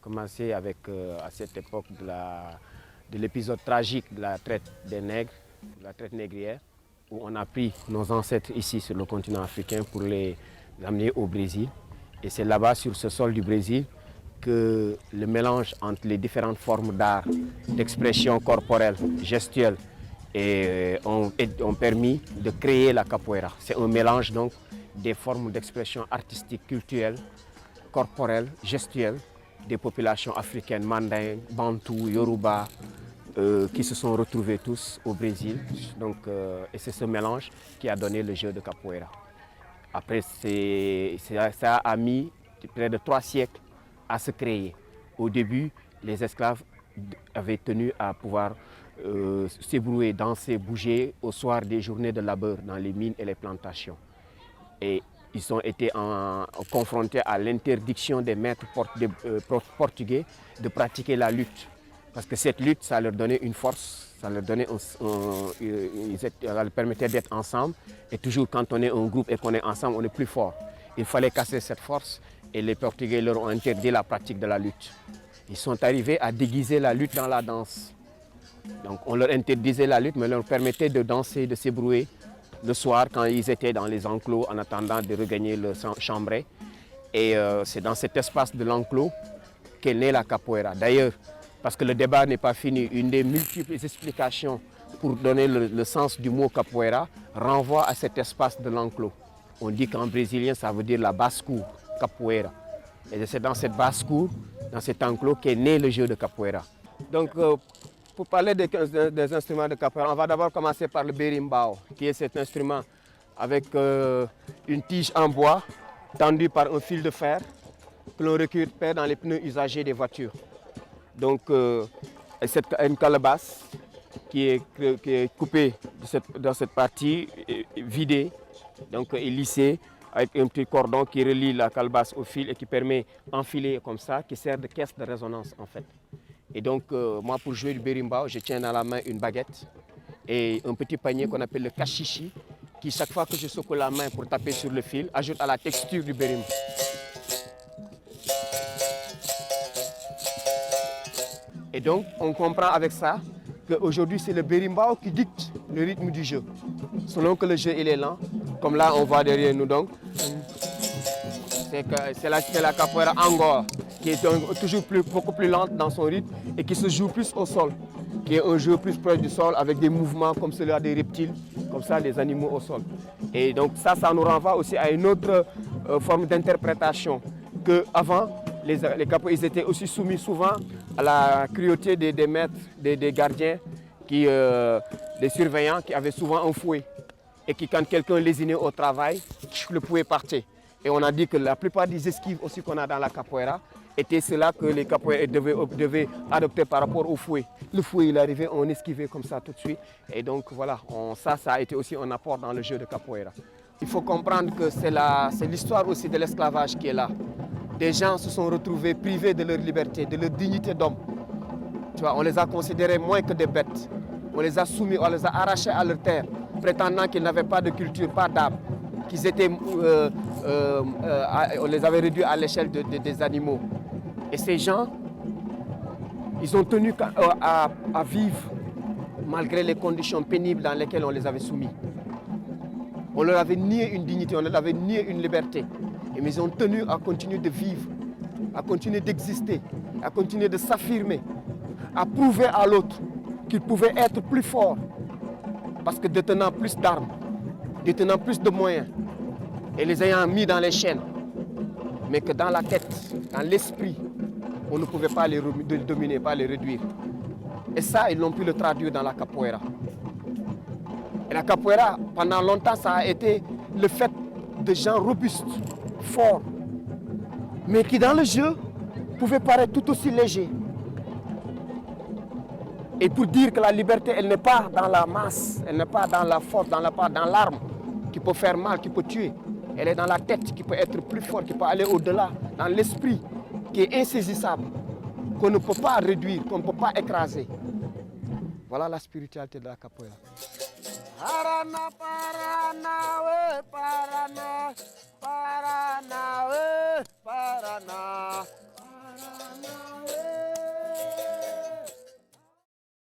commencé avec, à cette époque de l'épisode tragique de la traite des nègres, de la traite négrière, où on a pris nos ancêtres ici sur le continent africain pour les amener au Brésil. Et c'est là-bas, sur ce sol du Brésil, que le mélange entre les différentes formes d'art, d'expression corporelle, gestuelle, ont permis de créer la capoeira. C'est un mélange donc des formes d'expression artistique, culturelle, corporelle, gestuelle des populations africaines, mandingues, bantous, yoruba, qui se sont retrouvés tous au Brésil. Donc, et c'est ce mélange qui a donné le jeu de capoeira. Après, ça a mis près de 3 siècles à se créer. Au début, les esclaves avaient tenu à pouvoir s'ébrouer, danser, bouger au soir des journées de labeur dans les mines et les plantations. Et ils ont été confrontés à l'interdiction des maîtres portugais de pratiquer la lutte. Parce que cette lutte, ça leur donnait une force, ça leur permettait d'être ensemble. Et toujours quand on est un groupe et qu'on est ensemble, on est plus fort. Il fallait casser cette force et les Portugais leur ont interdit la pratique de la lutte. Ils sont arrivés à déguiser la lutte dans la danse. Donc on leur interdisait la lutte, mais leur permettait de danser, de s'ébrouer le soir quand ils étaient dans les enclos en attendant de regagner le chambray. Et c'est dans cet espace de l'enclos qu'est née la capoeira. D'ailleurs, parce que le débat n'est pas fini, une des multiples explications pour donner le sens du mot capoeira renvoie à cet espace de l'enclos. On dit qu'en brésilien, ça veut dire la basse-cour, capoeira. Et c'est dans cette basse-cour, dans cet enclos, qu'est né le jeu de capoeira. Donc, pour parler des instruments de capoeira, on va d'abord commencer par le berimbau, qui est cet instrument avec une tige en bois tendue par un fil de fer que l'on récupère dans les pneus usagés des voitures. Donc, une calebasse qui est coupée dans cette partie, vidée, donc et lissée, avec un petit cordon qui relie la calebasse au fil et qui permet d'enfiler comme ça, qui sert de caisse de résonance en fait. Et donc, moi, pour jouer du berimbau, je tiens dans la main une baguette et un petit panier qu'on appelle le cachichi, qui, chaque fois que je secoue la main pour taper sur le fil, ajoute à la texture du berimbau. Et donc, on comprend avec ça qu'aujourd'hui, c'est le berimbau qui dicte le rythme du jeu. Selon que le jeu il est lent, comme là, on voit derrière nous donc, c'est la capoeira angora, qui est toujours beaucoup plus lente dans son rythme et qui se joue plus au sol, qui est un jeu plus proche du sol avec des mouvements comme ceux des reptiles, comme ça, des animaux au sol. Et donc ça nous renvoie aussi à une autre forme d'interprétation qu'avant, les capoeiras ils étaient aussi soumis souvent à la cruauté des maîtres, des gardiens, des surveillants qui avaient souvent un fouet et qui, quand quelqu'un lésinait au travail, le fouet partait. Et on a dit que la plupart des esquives aussi qu'on a dans la capoeira étaient cela que les capoeiras devaient adopter par rapport au fouet. Le fouet il arrivait, on esquivait comme ça tout de suite. Et donc voilà, ça a été aussi un apport dans le jeu de capoeira. Il faut comprendre que c'est l'histoire aussi de l'esclavage qui est là. Des gens se sont retrouvés privés de leur liberté, de leur dignité d'homme. Tu vois, on les a considérés moins que des bêtes. On les a soumis, on les a arrachés à leur terre, prétendant qu'ils n'avaient pas de culture, pas d'âme, qu'ils étaient, on les avait réduits à l'échelle des animaux. Et ces gens, ils ont tenu à vivre malgré les conditions pénibles dans lesquelles on les avait soumis. On leur avait nié une dignité, on leur avait nié une liberté. Mais ils ont tenu à continuer de vivre, à continuer d'exister, à continuer de s'affirmer, à prouver à l'autre qu'ils pouvaient être plus forts parce que détenant plus d'armes, détenant plus de moyens et les ayant mis dans les chaînes, mais que dans la tête, dans l'esprit, on ne pouvait pas les dominer, pas les réduire. Et ça, ils l'ont pu le traduire dans la capoeira. Et la capoeira, pendant longtemps, ça a été le fait de gens robustes, forts, mais qui dans le jeu pouvaient paraître tout aussi légers. Et pour dire que la liberté, elle n'est pas dans la masse, elle n'est pas dans la force, dans l'arme qui peut faire mal, qui peut tuer. Elle est dans la tête qui peut être plus forte, qui peut aller au-delà, dans l'esprit qui est insaisissable, qu'on ne peut pas réduire, qu'on ne peut pas écraser. Voilà la spiritualité de la capoeira. Harana parana